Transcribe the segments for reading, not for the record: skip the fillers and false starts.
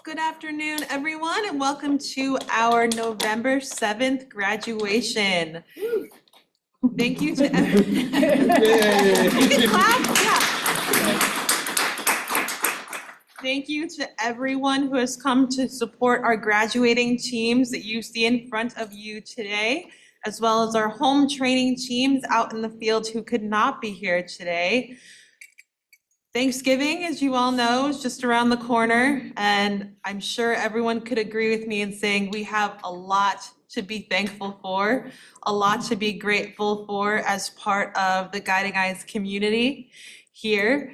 Good afternoon, everyone, and welcome to our November 7th graduation. Thank you to everyone. You can clap, yeah. Thank you to everyone who has come to support our graduating teams that you see in front of you today, as well as our home training teams out in the field who could not be here today. Thanksgiving, as you all know, is just around the corner, and I'm sure everyone could agree with me in saying we have a lot to be thankful for, a lot to be grateful for as part of the Guiding Eyes community here.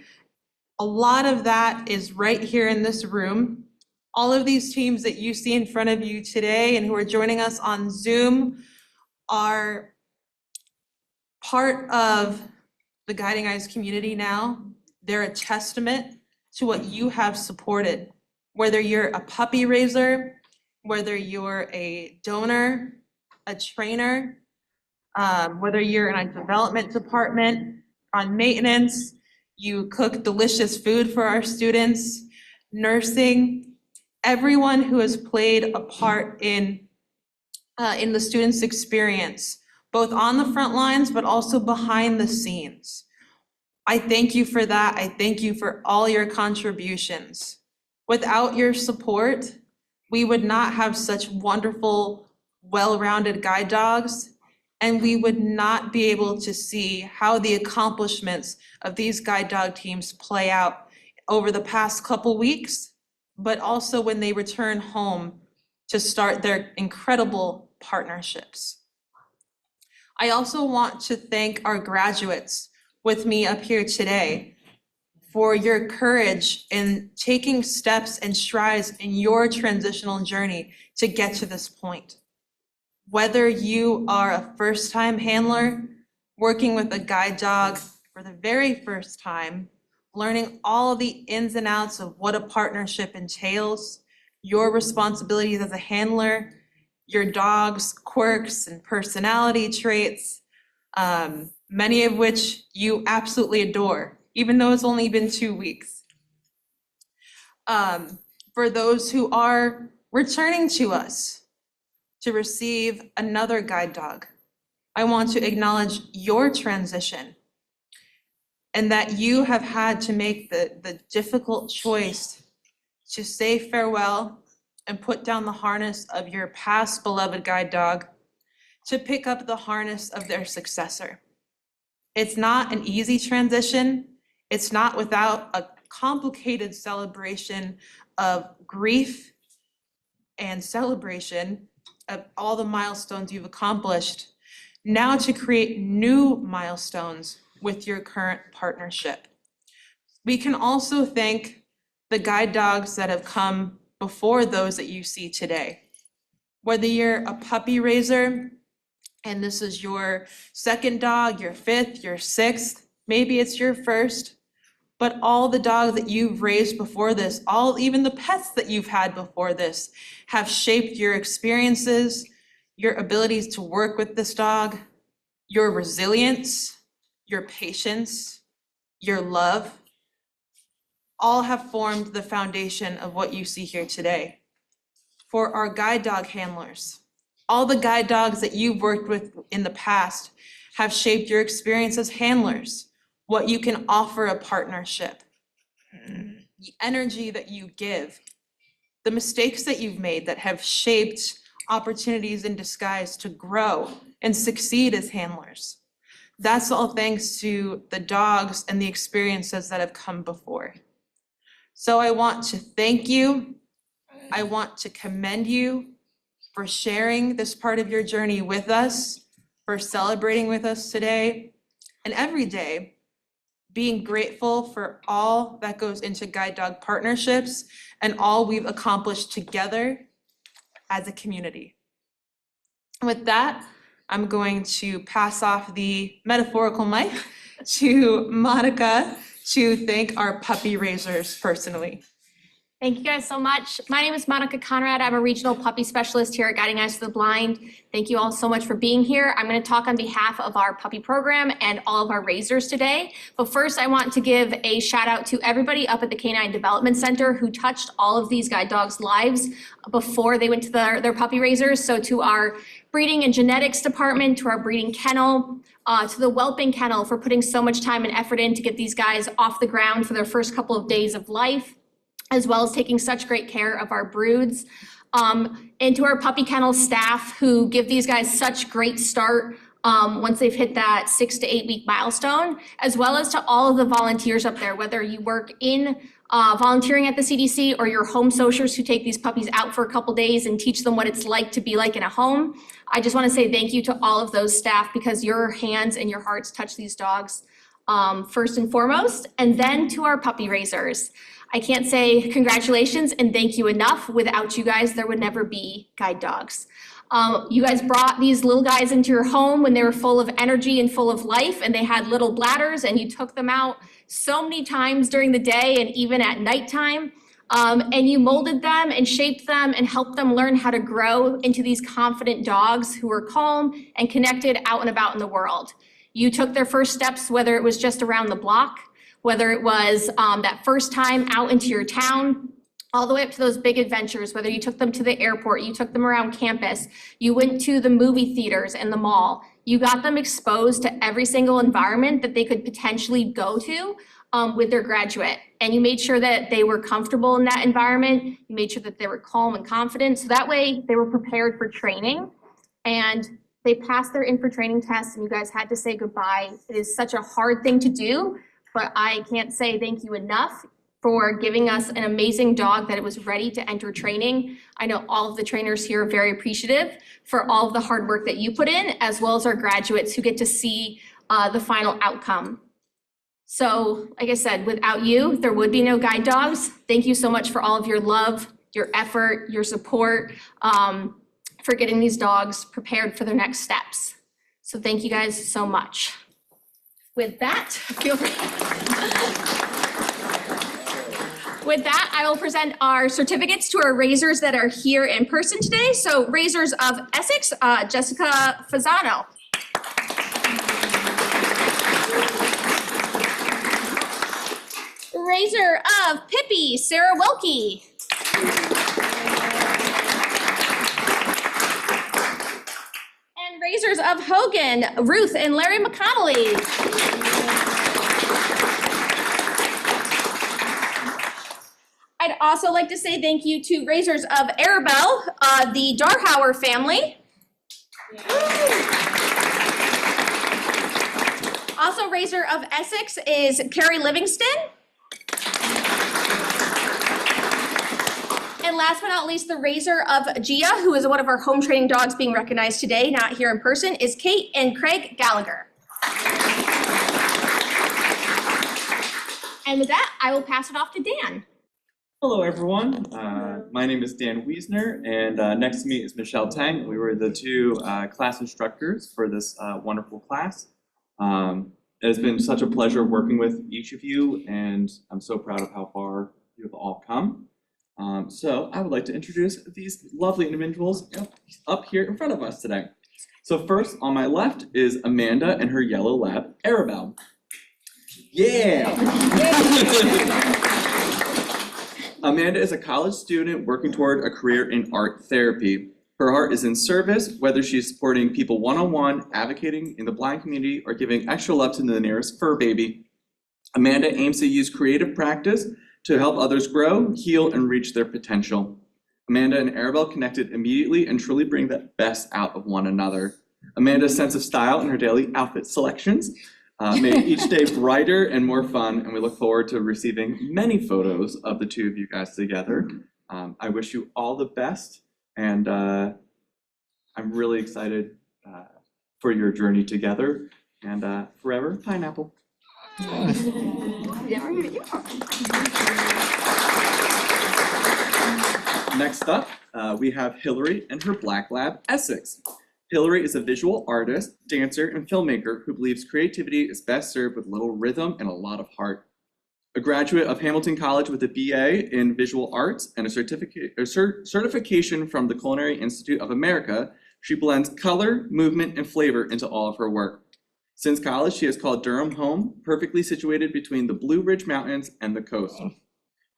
A lot of that is right here in this room. All of these teams that you see in front of you today and who are joining us on Zoom are part of the Guiding Eyes community now. They're a testament to what you have supported, whether you're a puppy raiser, whether you're a donor, a trainer, whether you're in a development department, on maintenance, you cook delicious food for our students, nursing, everyone who has played a part in the students' experience, both on the front lines, but also behind the scenes. I thank you for that. I thank you for all your contributions. Without your support, we would not have such wonderful, well-rounded guide dogs, and we would not be able to see how the accomplishments of these guide dog teams play out over the past couple weeks, but also when they return home to start their incredible partnerships. I also want to thank our graduates with me up here today for your courage in taking steps and strides in your transitional journey to get to this point. Whether you are a first-time handler, working with a guide dog for the very first time, learning all of the ins and outs of what a partnership entails, your responsibilities as a handler, your dog's quirks and personality traits, many of which you absolutely adore, even though it's only been 2 weeks. For those who are returning to us to receive another guide dog, I want to acknowledge your transition and that you have had to make the difficult choice to say farewell and put down the harness of your past beloved guide dog to pick up the harness of their successor. It's not an easy transition. It's not without a complicated celebration of grief and celebration of all the milestones you've accomplished, now to create new milestones with your current partnership. We can also thank the guide dogs that have come before those that you see today. Whether you're a puppy raiser, and this is your second dog, your fifth, your sixth, maybe it's your first, but all the dogs that you've raised before this, even the pets that you've had before this, have shaped your experiences, your abilities to work with this dog, your resilience, your patience, your love, all have formed the foundation of what you see here today. For our guide dog handlers, all the guide dogs that you've worked with in the past have shaped your experience as handlers, what you can offer a partnership, the energy that you give, the mistakes that you've made that have shaped opportunities in disguise to grow and succeed as handlers. That's all thanks to the dogs and the experiences that have come before. So I want to thank you. I want to commend you for sharing this part of your journey with us, for celebrating with us today and every day, being grateful for all that goes into guide dog partnerships and all we've accomplished together as a community. With that, I'm going to pass off the metaphorical mic to Monica to thank our puppy raisers personally. Thank you guys so much. My name is Monica Conrad. I'm a regional puppy specialist here at Guiding Eyes to the Blind. Thank you all so much for being here. I'm going to talk on behalf of our puppy program and all of our raisers today. But first, I want to give a shout out to everybody up at the Canine Development Center who touched all of these guide dogs' lives before they went to their puppy raisers. So to our breeding and genetics department, to our breeding kennel, to the whelping kennel for putting so much time and effort in to get these guys off the ground for their first couple of days of life, as well as taking such great care of our broods. And to our puppy kennel staff who give these guys such great start once they've hit that 6 to 8 week milestone, as well as to all of the volunteers up there, whether you work in volunteering at the CDC or your home socials who take these puppies out for a couple days and teach them what it's like to be like in a home. I just want to say thank you to all of those staff because your hands and your hearts touch these dogs first and foremost, and then to our puppy raisers. I can't say congratulations and thank you enough. Without you guys, there would never be guide dogs. You guys brought these little guys into your home when they were full of energy and full of life, and they had little bladders, and you took them out so many times during the day and even at nighttime. And you molded them and shaped them and helped them learn how to grow into these confident dogs who were calm and connected out and about in the world. You took their first steps, whether it was just around the block, whether it was that first time out into your town, all the way up to those big adventures, whether you took them to the airport, you took them around campus, you went to the movie theaters and the mall, you got them exposed to every single environment that they could potentially go to with their graduate. And you made sure that they were comfortable in that environment. You made sure that they were calm and confident. So that way they were prepared for training. And they passed their in for training tests and you guys had to say goodbye. It is such a hard thing to do, but I can't say thank you enough for giving us an amazing dog that it was ready to enter training. I know all of the trainers here are very appreciative for all of the hard work that you put in, as well as our graduates who get to see the final outcome. So, like I said, without you, there would be no guide dogs. Thank you so much for all of your love, your effort, your support, for getting these dogs prepared for their next steps. So thank you guys so much. With that, feel free. With that, I will present our certificates to our raisers that are here in person today. So raisers of Essex, Jessica Fasano. Raiser of Pippi, Sarah Wilkie. And raisers of Hogan, Ruth and Larry McConnelly. I'd also like to say thank you to raisers of Arabelle, the Darhauer family. Also raiser of Essex is Carrie Livingston. And last but not least, the raiser of Gia, who is one of our home training dogs being recognized today, not here in person, is Kate and Craig Gallagher. And with that, I will pass it off to Dan. Hello, everyone. My name is Dan Wiesner, and next to me is Michelle Tang. We were the two class instructors for this wonderful class. It has been such a pleasure working with each of you, and I'm so proud of how far you have all come. So I would like to introduce these lovely individuals up here in front of us today. So first, on my left is Amanda and her yellow lab, Arabelle. Yeah! Amanda is a college student working toward a career in art therapy. Her heart is in service, whether she's supporting people one-on-one, advocating in the blind community, or giving extra love to the nearest fur baby. Amanda aims to use creative practice to help others grow, heal, and reach their potential. Amanda and Arabelle connected immediately and truly bring the best out of one another. Amanda's sense of style in her daily outfit selections made each day brighter and more fun, and we look forward to receiving many photos of the two of you guys together. I wish you all the best, and I'm really excited for your journey together, and forever, Pineapple. Next up, we have Hillary and her black lab, Essex. Hillary is a visual artist, dancer, and filmmaker who believes creativity is best served with little rhythm and a lot of heart. A graduate of Hamilton College with a BA in Visual Arts and a certification from the Culinary Institute of America, she blends color, movement, and flavor into all of her work. Since college, she has called Durham home, perfectly situated between the Blue Ridge Mountains and the coast.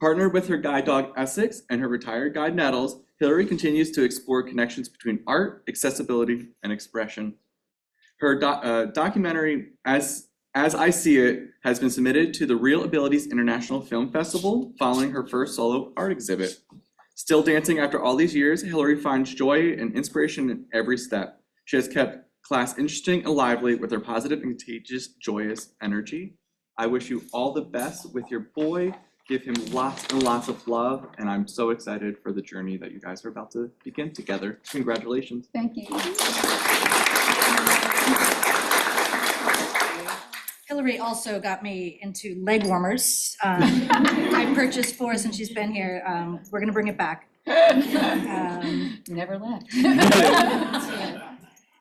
Partnered with her guide dog Essex and her retired guide Nettles, Hillary continues to explore connections between art, accessibility, and expression. Her documentary, As I See It, has been submitted to the Real Abilities International Film Festival following her first solo art exhibit. Still dancing after all these years, Hillary finds joy and inspiration in every step. She has kept class interesting and lively with her positive and contagious, joyous energy. I wish you all the best with your boy. Give him lots and lots of love, and I'm so excited for the journey that you guys are about to begin together. Congratulations. Thank you. Hillary also got me into leg warmers. I purchased 4 since she's been here. We're gonna bring it back. Never left.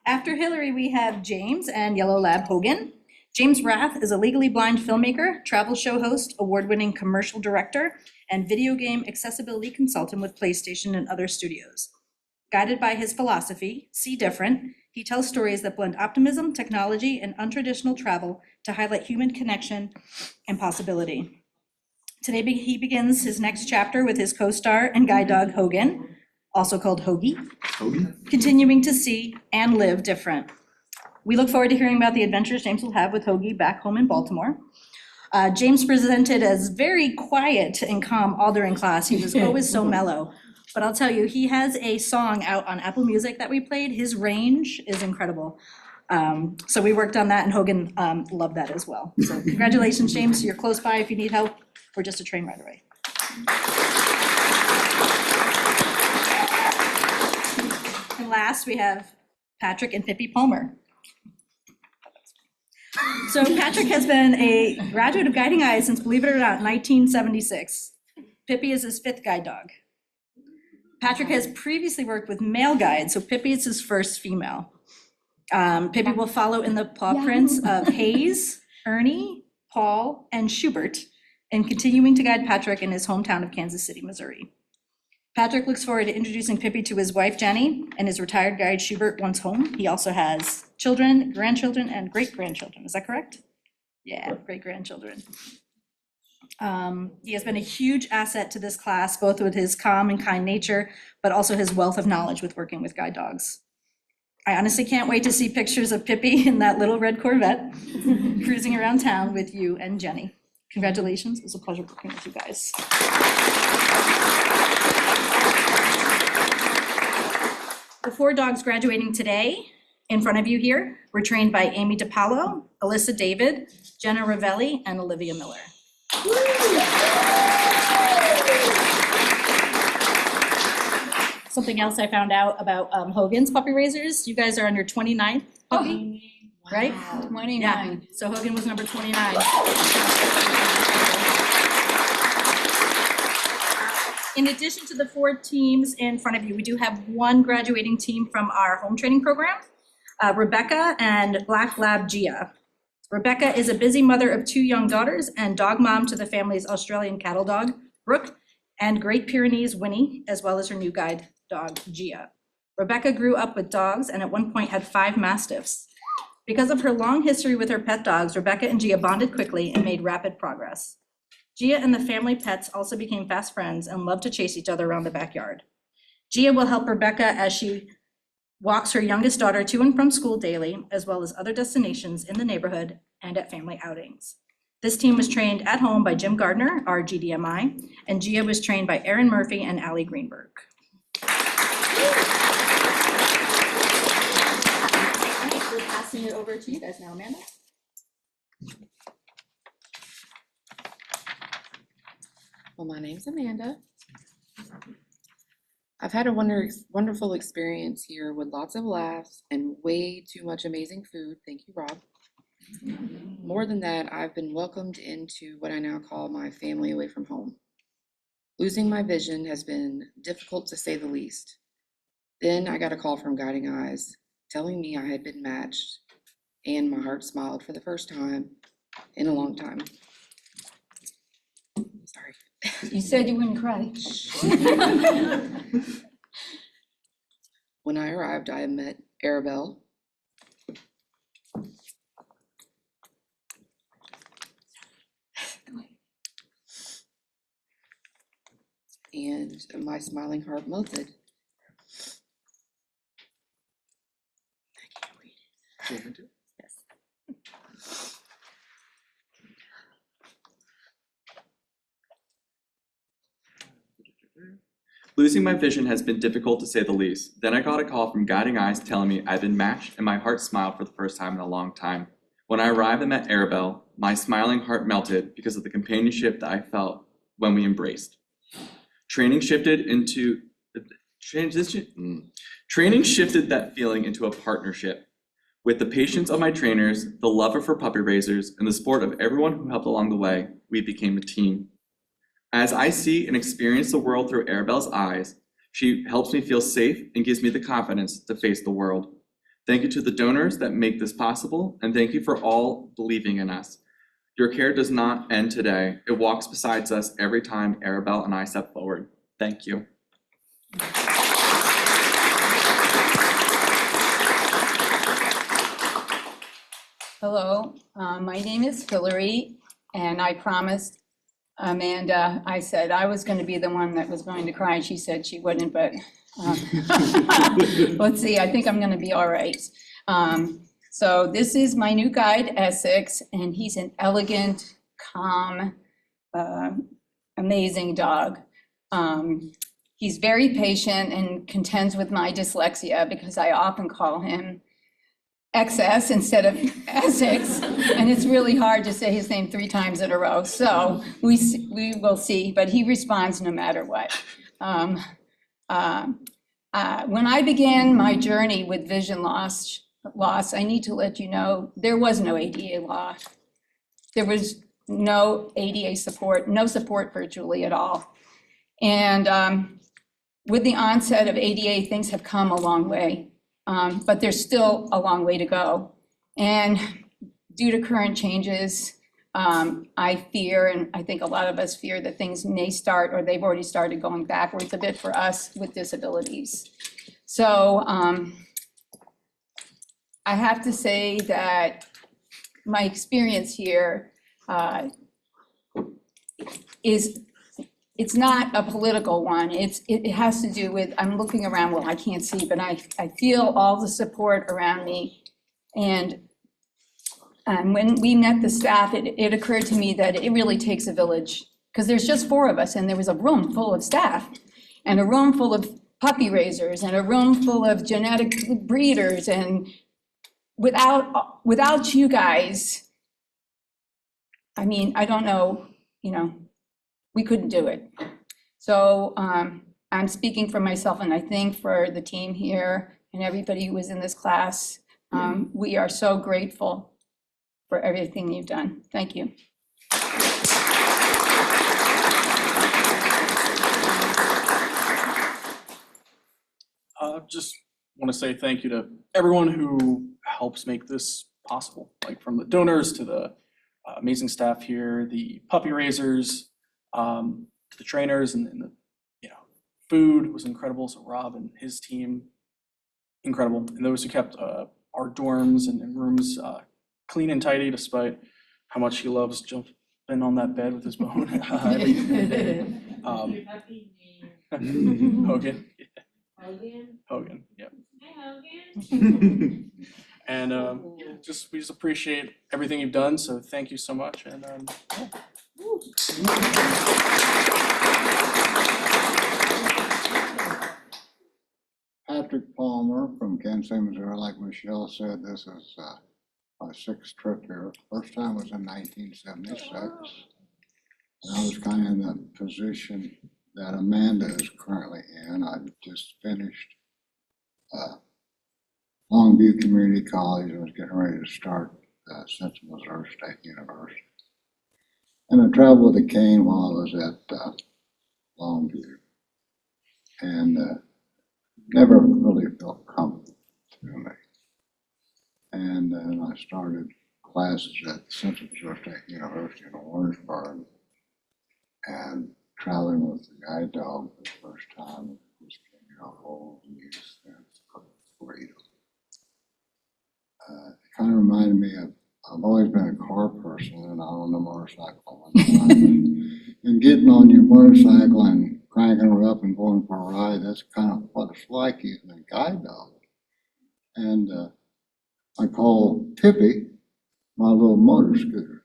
After Hillary, we have James and Yellow Lab Hogan. James Rath is a legally blind filmmaker, travel show host, award-winning commercial director, and video game accessibility consultant with PlayStation and other studios. Guided by his philosophy, See Different, he tells stories that blend optimism, technology, and untraditional travel to highlight human connection and possibility. Today, he begins his next chapter with his co-star and guide dog Hogan, also called Hoagie, continuing to see and live different. We look forward to hearing about the adventures James will have with Hoagie back home in Baltimore. James presented as very quiet and calm all during class. He was always so mellow. But I'll tell you, he has a song out on Apple Music that we played. His range is incredible. So we worked on that, and Hogan loved that as well. So congratulations, James. You're close by if you need help. We're just a train ride away. And last, we have Patrick and Pippi Palmer. So Patrick has been a graduate of Guiding Eyes since, believe it or not, 1976. Pippi is his 5th guide dog. Patrick has previously worked with male guides, so Pippi is his first female. Pippi will follow in the paw prints of Hayes, Ernie, Paul, and Schubert, and continuing to guide Patrick in his hometown of Kansas City, Missouri. Patrick looks forward to introducing Pippi to his wife, Jenny, and his retired guide, Schubert, once home. He also has children, grandchildren, and great-grandchildren. Is that correct? Yeah, great-grandchildren. He has been a huge asset to this class, both with his calm and kind nature, but also his wealth of knowledge with working with guide dogs. I honestly can't wait to see pictures of Pippi in that little red Corvette cruising around town with you and Jenny. Congratulations. It was a pleasure working with you guys. The 4 dogs graduating today in front of you here were trained by Amy DiPaolo, Alyssa David, Jenna Ravelli, and Olivia Miller. Something else I found out about Hogan's puppy raisers, you guys are on your 29th puppy, right? 29. Yeah, so Hogan was number 29. In addition to the 4 teams in front of you, we do have 1 graduating team from our home training program, Rebecca and Black Lab Gia. Rebecca is a busy mother of 2 young daughters and dog mom to the family's Australian cattle dog, Brooke, and Great Pyrenees Winnie, as well as her new guide dog, Gia. Rebecca grew up with dogs and at one point had 5 Mastiffs. Because of her long history with her pet dogs, Rebecca and Gia bonded quickly and made rapid progress. Gia and the family pets also became fast friends and loved to chase each other around the backyard. Gia will help Rebecca as she walks her youngest daughter to and from school daily, as well as other destinations in the neighborhood and at family outings. This team was trained at home by Jim Gardner, our GDMI, and Gia was trained by Erin Murphy and Allie Greenberg. We're passing it over to you guys now, Amanda. Well, my name's Amanda. I've had a wonderful experience here with lots of laughs and way too much amazing food. Thank you, Rob. More than that, I've been welcomed into what I now call my family away from home. Losing my vision has been difficult to say the least. Then I got a call from Guiding Eyes telling me I had been matched, and my heart smiled for the first time in a long time. You said you wouldn't cry. When I arrived, I met Arabelle. And my smiling heart melted. Losing my vision has been difficult to say the least. Then I got a call from Guiding Eyes telling me I've been matched and my heart smiled for the first time in a long time. When I arrived and met Arabelle, my smiling heart melted because of the companionship that I felt when we embraced. Training shifted that feeling into a partnership. With the patience of my trainers, the love for puppy raisers, and the support of everyone who helped along the way, we became a team. As I see and experience the world through Arabelle's eyes, she helps me feel safe and gives me the confidence to face the world. Thank you to the donors that make this possible, and thank you for all believing in us. Your care does not end today. It walks beside us every time Arabelle and I step forward. Thank you. Hello, my name is Hillary, and I promised Amanda, I said I was going to be the one that was going to cry, and she said she wouldn't, but let's see, I think I'm going to be all right. So this is my new guide, Essex, and he's an elegant, calm, amazing dog. He's very patient and contends with my dyslexia because I often call him XS instead of Essex, and it's really hard to say his name 3 times in a row. So we will see, but he responds no matter what. When I began my journey with vision loss, I need to let you know, there was no ADA law. There was no ADA support, no support virtually at all. And with the onset of ADA, things have come a long way. But there's still a long way to go. And due to current changes, I fear, and I think a lot of us fear, that things may start, or they've already started going backwards a bit for us with disabilities. So I have to say that my experience here it's not a political one. It has to do with, I'm looking around, well, I can't see, but I feel all the support around me. And when we met the staff, it occurred to me that it really takes a village, because there's just 4 of us, and there was a room full of staff, and a room full of puppy raisers, and a room full of genetic breeders, and without you guys, I mean, I don't know, we couldn't do it. So I'm speaking for myself, and I think for the team here and everybody who was in this class. We are so grateful for everything you've done. Thank you. Just want to say thank you to everyone who helps make this possible, like from the donors to the amazing staff here, the puppy raisers, to the trainers, and the food was incredible. So Rob and his team, incredible. And those who kept our dorms and rooms clean and tidy, despite how much he loves jumping on that bed with his bone every day. Hogan. Hogan, yeah. And we just appreciate everything you've done, so thank you so much. And Patrick Palmer from Kansas City, Missouri. Like Michelle said, this is my 6th trip here. First time was in 1976. And I was kind of in the position that Amanda is currently in. I just finished Longview Community College. I was getting ready to start Central Missouri State University. And I traveled with a cane while I was at Longview. And never really felt comfortable to me. And then I started classes at Central Missouri State University in Orangeburg. And traveling with the guide dog for the first time. It was a whole new sense of freedom. It kind of reminded me of, I've always been a car person and on a motorcycle. And getting on your motorcycle and cranking her up and going for a ride, that's kind of what it's like using a guide dog. And I call Tippy my little motor scooter.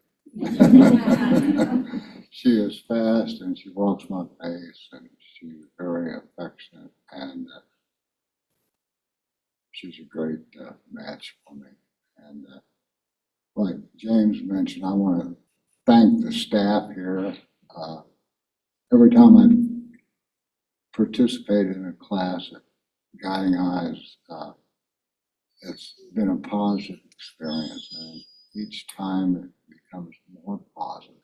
She is fast and she walks my pace and she's very affectionate and she's a great match for me. And like James mentioned, I want to thank the staff here. Every time I participated in a class at Guiding Eyes, it's been a positive experience, and each time it becomes more positive.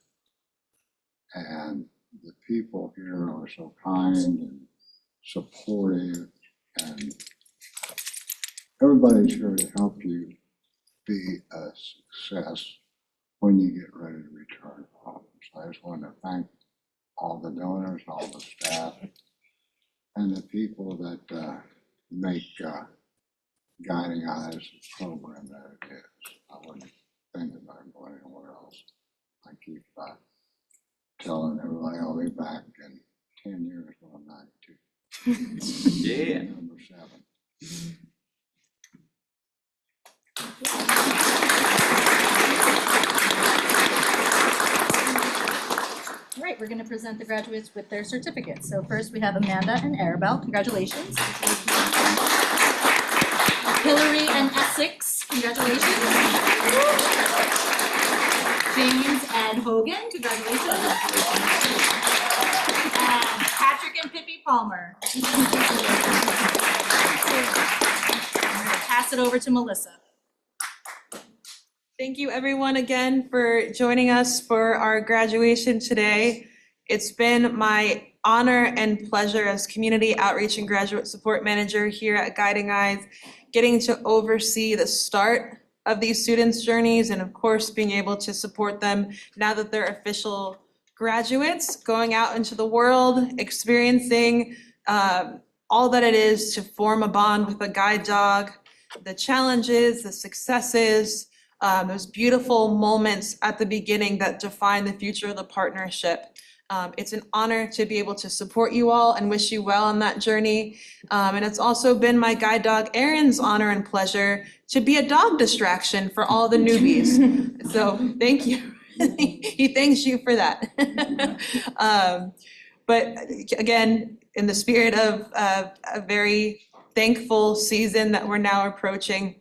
And the people here are so kind and supportive, and everybody's here to help you be a success when you get ready to return home. So I just want to thank all the donors, all the staff, and the people that make Guiding Eyes the program that it is. I wouldn't think about going anywhere else. I keep telling everybody I'll be back in 10 years when I'm 92. Yeah. Number 7. All right, we're going to present the graduates with their certificates. So first we have Amanda and Arabelle, congratulations. Hillary and Essex, congratulations. James and Hogan, congratulations. And Patrick and Pippi Palmer. I'm going to pass it over to Melissa. Thank you everyone again for joining us for our graduation today. It's been my honor and pleasure as Community Outreach and Graduate Support Manager here at Guiding Eyes, getting to oversee the start of these students' journeys and of course being able to support them now that they're official graduates, going out into the world, experiencing all that it is to form a bond with a guide dog, the challenges, the successes, those beautiful moments at the beginning that define the future of the partnership. It's an honor to be able to support you all and wish you well on that journey. And it's also been my guide dog Aaron's honor and pleasure to be a dog distraction for all the newbies. So thank you. He thanks you for that. But again, in the spirit of a very thankful season that we're now approaching,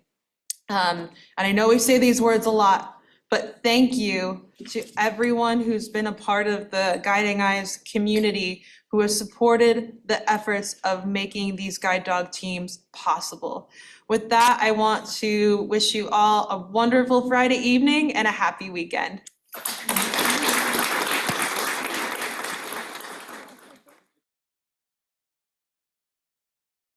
and I know we say these words a lot, but thank you to everyone who's been a part of the Guiding Eyes community, who has supported the efforts of making these guide dog teams possible. With that, I want to wish you all a wonderful Friday evening and a happy weekend.